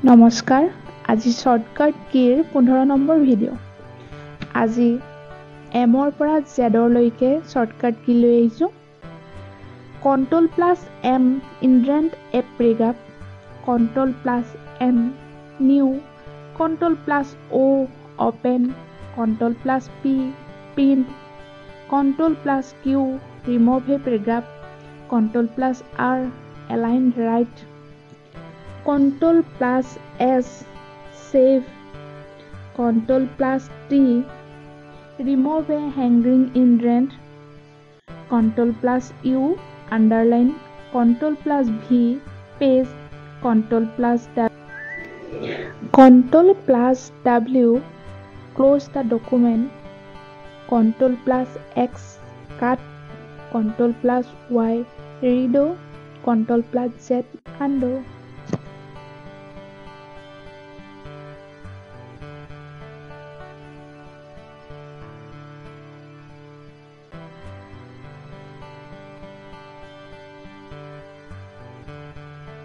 নমস্কাৰ আজি শৰ্টকাট কিৰ 15 নম্বৰ ভিডিঅ' আজি এমৰ পৰা জেডৰ লৈকে শৰ্টকাট কি লৈ আহিছো Ctrl+M indent a paragraph Ctrl+N new Ctrl+O open Ctrl+P print Ctrl+Q remove a paragraph Ctrl+R align right Ctrl+S save Ctrl+T remove a hanging indent Ctrl+U underline Ctrl+V paste Ctrl+W close the document Ctrl+X cut Ctrl+Y redo Ctrl+Z undo